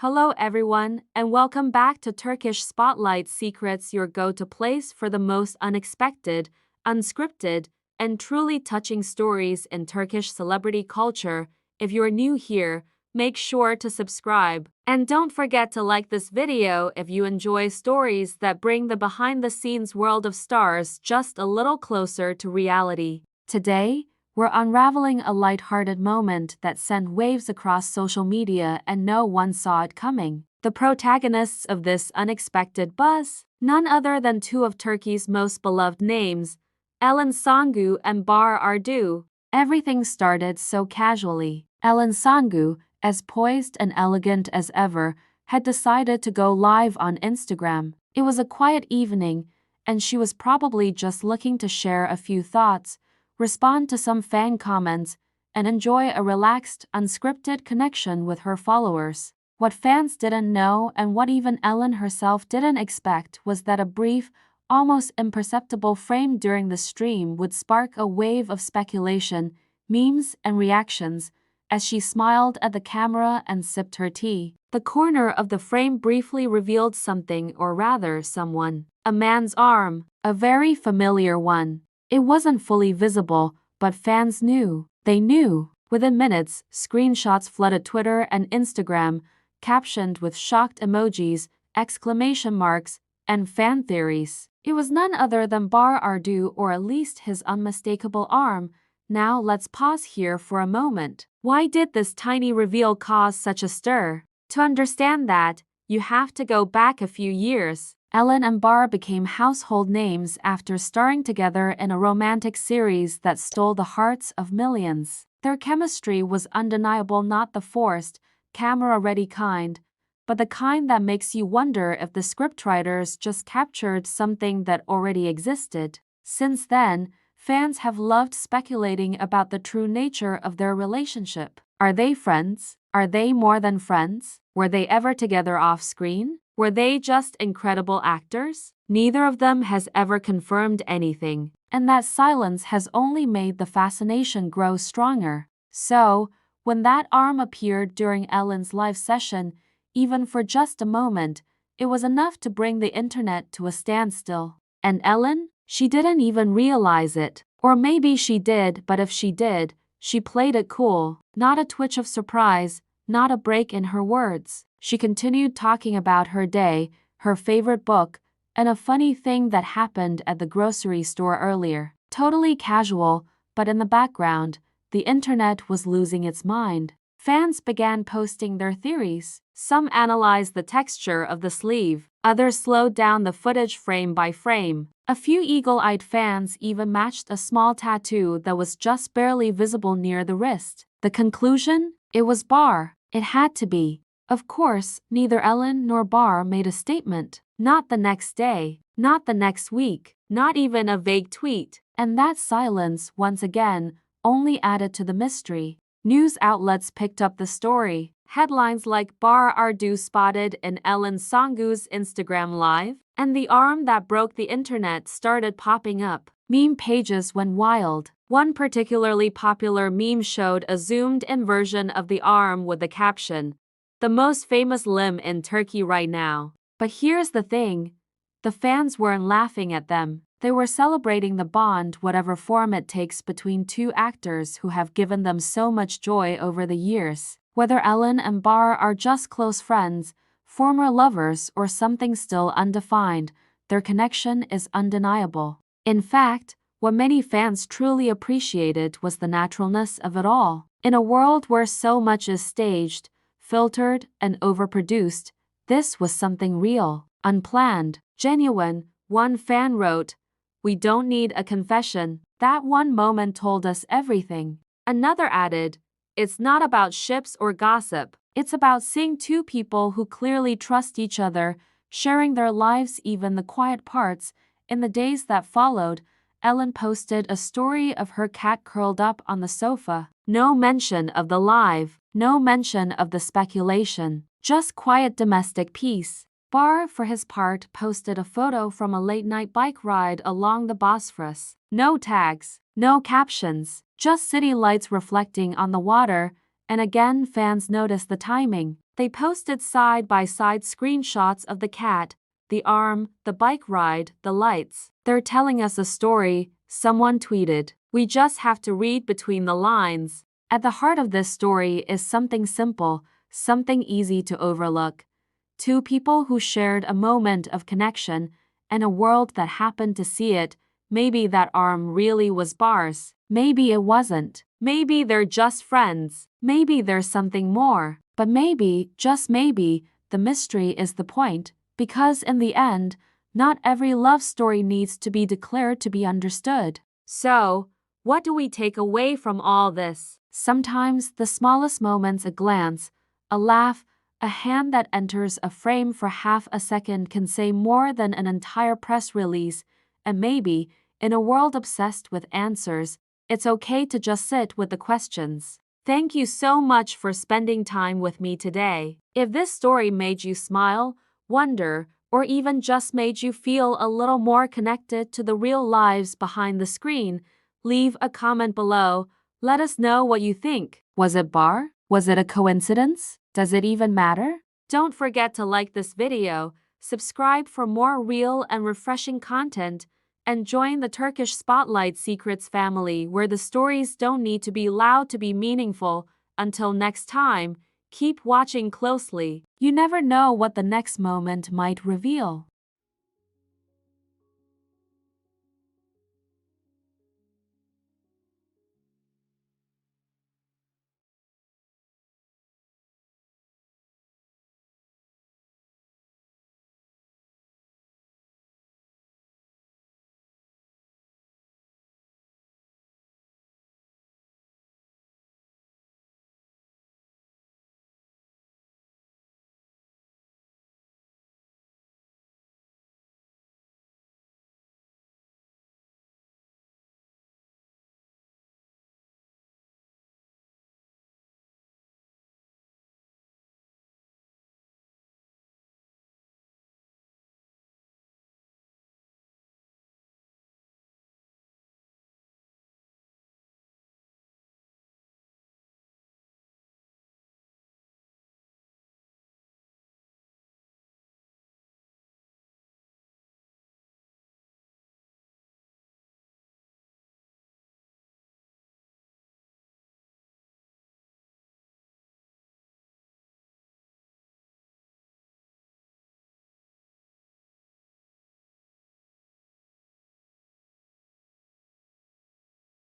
Hello everyone, and welcome back to Turkish Spotlight Secrets, your go-to place for the most unexpected, unscripted, and truly touching stories in Turkish celebrity culture. If you're new here, make sure to subscribe. And don't forget to like this video if you enjoy stories that bring the behind-the-scenes world of stars just a little closer to reality. Today, we're unraveling a light-hearted moment that sent waves across social media and no one saw it coming. The protagonists of this unexpected buzz, none other than two of Turkey's most beloved names, Elçin Sangu and Bahar Ardu. Everything started so casually. Elçin Sangu, as poised and elegant as ever, had decided to go live on Instagram. It was a quiet evening, and she was probably just looking to share a few thoughts, respond to some fan comments, and enjoy a relaxed, unscripted connection with her followers. What fans didn't know and what even Elçin herself didn't expect was that a brief, almost imperceptible frame during the stream would spark a wave of speculation, memes, and reactions as she smiled at the camera and sipped her tea. The corner of the frame briefly revealed something, or rather someone. A man's arm, a very familiar one. It wasn't fully visible, but fans knew. They knew. Within minutes, screenshots flooded Twitter and Instagram, captioned with shocked emojis, exclamation marks, and fan theories. It was none other than Bahar Ardu, or at least his unmistakable arm. Now let's pause here for a moment. Why did this tiny reveal cause such a stir? To understand that, you have to go back a few years. Elçin and Bahar became household names after starring together in a romantic series that stole the hearts of millions. Their chemistry was undeniable, not the forced, camera-ready kind, but the kind that makes you wonder if the scriptwriters just captured something that already existed. Since then, fans have loved speculating about the true nature of their relationship. Are they friends? Are they more than friends? Were they ever together off-screen? Were they just incredible actors? Neither of them has ever confirmed anything, and that silence has only made the fascination grow stronger. So, when that arm appeared during Elçin's live session, even for just a moment, it was enough to bring the internet to a standstill. And Elçin? She didn't even realize it. Or maybe she did, but if she did, she played it cool. Not a twitch of surprise, not a break in her words. She continued talking about her day, her favorite book, and a funny thing that happened at the grocery store earlier. Totally casual, but in the background, the internet was losing its mind. Fans began posting their theories. Some analyzed the texture of the sleeve, others slowed down the footage frame by frame. A few eagle-eyed fans even matched a small tattoo that was just barely visible near the wrist. The conclusion? It was Bahar. It had to be. Of course, neither Elçin nor Bahar made a statement. Not the next day, not the next week, not even a vague tweet. And that silence, once again, only added to the mystery. News outlets picked up the story. Headlines like Bahar Ardu spotted in Elçin Sangu's Instagram Live, and the arm that broke the internet started popping up. Meme pages went wild. One particularly popular meme showed a zoomed-in version of the arm with the caption, "The most famous limb in Turkey right now." But here's the thing. The fans weren't laughing at them. They were celebrating the bond, whatever form it takes, between two actors who have given them so much joy over the years. Whether Elçin and Bahar are just close friends, former lovers, or something still undefined, their connection is undeniable. In fact, what many fans truly appreciated was the naturalness of it all. In a world where so much is staged, filtered, and overproduced, this was something real, unplanned, genuine. One fan wrote, "We don't need a confession. That one moment told us everything." Another added, "It's not about ships or gossip. It's about seeing two people who clearly trust each other, sharing their lives, even the quiet parts." In the days that followed, Elçin posted a story of her cat curled up on the sofa. No mention of the live, no mention of the speculation, just quiet domestic peace. Bahar, for his part, posted a photo from a late-night bike ride along the Bosphorus. No tags, no captions, just city lights reflecting on the water, and again fans noticed the timing. They posted side-by-side screenshots of the cat, the arm, the bike ride, the lights. They're telling us a story, someone tweeted. We just have to read between the lines. At the heart of this story is something simple, something easy to overlook. Two people who shared a moment of connection and a world that happened to see it. Maybe that arm really was bars. Maybe it wasn't. Maybe they're just friends. Maybe there's something more. But maybe, just maybe, the mystery is the point, because in the end, not every love story needs to be declared to be understood. So, what do we take away from all this? Sometimes the smallest moments, a glance, a laugh, a hand that enters a frame for half a second can say more than an entire press release, and maybe, in a world obsessed with answers, it's okay to just sit with the questions. Thank you so much for spending time with me today. If this story made you smile, wonder, or even just made you feel a little more connected to the real lives behind the screen, leave a comment below. Let us know what you think. Was it bar? Was it a coincidence? Does it even matter? Don't forget to like this video, subscribe for more real and refreshing content, and join the Turkish Spotlight Secrets family where the stories don't need to be loud to be meaningful. Until next time, keep watching closely. You never know what the next moment might reveal.